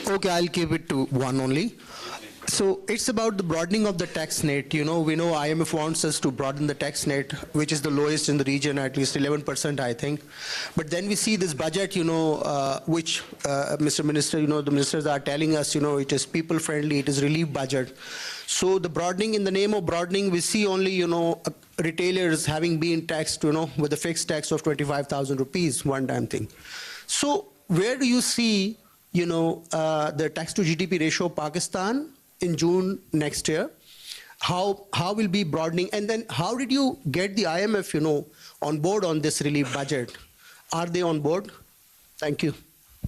Okay, I'll keep it to one only. So it's about the broadening of the tax net. You know, we know IMF wants us to broaden the tax net, which is the lowest in the region, at least 11%, I think. But then we see this budget, which Mr. Minister, the ministers are telling us, it is people friendly, it is relief budget. So the broadening, in the name of broadening, we see only, retailers having been taxed, with a fixed tax of 25,000 rupees, one time thing. So where do you see, the tax to GDP ratio of Pakistan in June next year? How will be broadening? And then how did you get the IMF, on board on this relief budget? Are they on board? Thank you.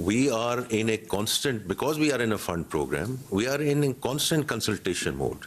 We are in a constant, because we are in a fund program, we are in a constant consultation mode.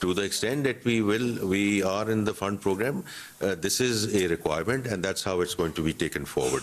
To the extent that we are in the fund program, this is a requirement and that's how it's going to be taken forward.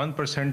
1%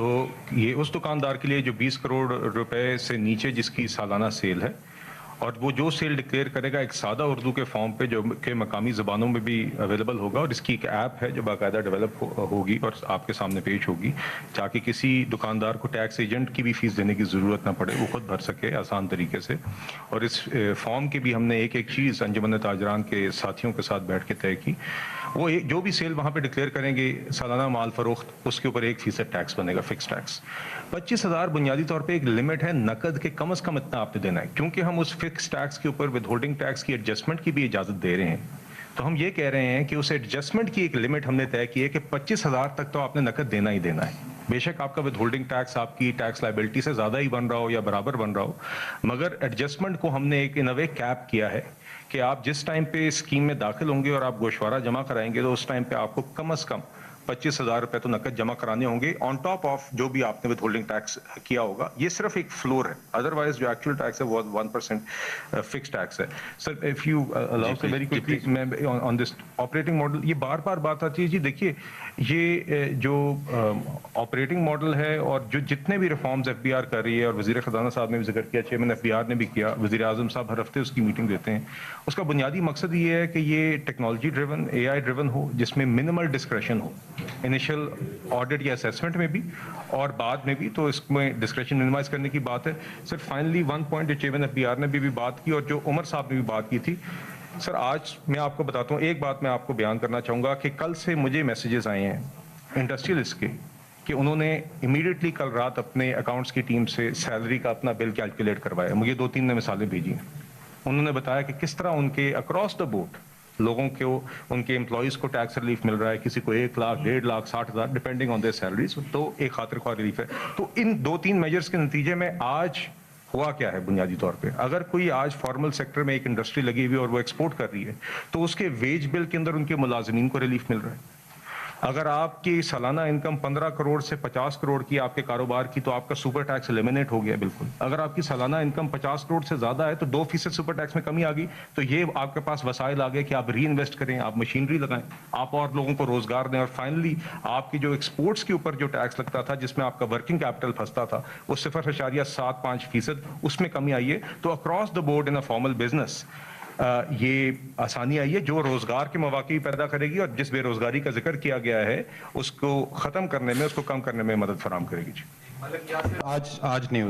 تو یہ اس دکاندار کے لیے جو 20 کروڑ روپے سے نیچے جس کی سالانہ سیل ہے، اور وہ جو سیل ڈکلیئر کرے گا ایک سادہ اردو کے فارم پہ جو کہ مقامی زبانوں میں بھی اویلیبل ہوگا، اور اس کی ایک ایپ ہے جو باقاعدہ ڈیولپ ہوگی اور آپ کے سامنے پیش ہوگی، تاکہ کسی دکاندار کو ٹیکس ایجنٹ کی بھی فیس دینے کی ضرورت نہ پڑے، وہ خود بھر سکے آسان طریقے سے. اور اس فارم کی بھی ہم نے ایک چیز انجمن تاجران کے ساتھیوں کے ساتھ بیٹھ کے طے کی. وہ جو بھی سیل وہاں پہ ڈکلیئر کریں گے سالانہ مال فروخت، اس کے اوپر 1% ٹیکس بنے گا، فکس ٹیکس. 25,000 بنیادی طور پہ ایک لمٹ ہے نقد کے، کم از کم اتنا آپ نے دینا ہے. کیونکہ ہم اس فکس ٹیکس کے اوپر ود ہولڈنگ ٹیکس کی ایڈجسٹمنٹ کی بھی اجازت دے رہے ہیں، تو ہم یہ کہہ رہے ہیں کہ اس ایڈجسٹمنٹ کی ایک لمٹ ہم نے طے کی ہے کہ 25,000 تک تو آپ نے نقد دینا ہی دینا ہے. بے شک آپ کا ود ہولڈنگ ٹیکس آپ کی ٹیکس لائبلٹی سے زیادہ ہی بن رہا ہو یا برابر بن رہا ہو، مگر ایڈجسٹمنٹ کو ہم نے ایک ان اے وے کیپ کیا ہے کہ آپ جس ٹائم پہ اسکیم میں داخل ہوں گے اور آپ گوشوارہ جمع کرائیں گے تو اس ٹائم پہ آپ کو کم از کم 25,000 روپے تو نقد جمع کرانے ہوں گے آن ٹاپ آف جو بھی آپ نے ود ہولڈنگ ٹیکس کیا ہوگا. یہ صرف ایک فلور ہے، ادروائز جو ایکچوئل ٹیکس ہے وہ 1% فکس ٹیکس ہے. سر اف یو الاؤ سے ویری کوئکلی میں آن دس آپریٹنگ ماڈل، یہ بار بار بات آتی ہے جی. دیکھیے یہ جو آپریٹنگ ماڈل ہے اور جو جتنے بھی ریفارمز ایف بی آر کر رہی ہے، اور وزیر خزانہ صاحب نے بھی ذکر کیا، چیئرمین ایف بی آر نے بھی کیا، وزیر اعظم صاحب ہر ہفتے اس کی میٹنگ دیتے ہیں، اس کا بنیادی مقصد یہ ہے کہ یہ ٹیکنالوجی ڈریون، اے آئی ڈریون ہو، جس میں منیمل ڈسکریشن ہو انیشل آڈٹ یا اسیسمنٹ میں بھی اور بعد میں بھی. تو اس میں ڈسکریشن منیمائز کرنے کی بات ہے. سر فائنلی ون پوائنٹ جو چیئرمین ایف بی آر نے بھی بات کی اور جو عمر صاحب نے بھی بات کی تھی، سر آج میں آپ کو بتاتا ہوں، ایک بات میں آپ کو بیان کرنا چاہوں گا کہ کل سے مجھے میسیجز آئے ہیں انڈسٹریلسٹ کے کہ انہوں نے امیڈیٹلی کل رات اپنے اکاؤنٹس کی ٹیم سے سیلری کا اپنا بل کیلکولیٹ کروایا. مجھے 2-3 نے مثالیں بھیجی ہیں. انہوں نے بتایا کہ کس طرح ان کے اکراس دا بورڈ لوگوں کو، ان کے امپلائیز کو ٹیکس ریلیف مل رہا ہے، کسی کو 1 lakh 1.5 lakh 60,000 depending on their salaries, تو ایک خاطر خواہ ریلیف ہے. تو ان 2-3 میجرز کے نتیجے میں آج ہوا کیا ہے بنیادی طور پہ، اگر کوئی آج فارمل سیکٹر میں ایک انڈسٹری لگی ہوئی اور وہ ایکسپورٹ کر رہی ہے تو اس کے ویج بل کے اندر ان کے ملازمین کو ریلیف مل رہا ہے. اگر آپ کی سالانہ انکم 15 کروڑ سے 50 کروڑ کی آپ کے کاروبار کی تو آپ کا سپر ٹیکس ایلیمنیٹ ہو گیا بالکل. اگر آپ کی سالانہ انکم 50 کروڑ سے زیادہ ہے تو 2% سپر ٹیکس میں کمی آ گئی. تو یہ آپ کے پاس وسائل آ گئے کہ آپ ری انویسٹ کریں، آپ مشینری لگائیں، آپ اور لوگوں کو روزگار دیں. اور فائنلی آپ کی جو ایکسپورٹس کے اوپر جو ٹیکس لگتا تھا جس میں آپ کا ورکنگ کیپٹل پھنستا تھا وہ 0.75% اس میں کمی آئی ہے. تو across the board in a formal business یہ آسانی آئی ہے جو روزگار کے مواقع پیدا کرے گی اور جس بے روزگاری کا ذکر کیا گیا ہے اس کو ختم کرنے میں، اس کو کم کرنے میں مدد فراہم کرے گی. آج نہیں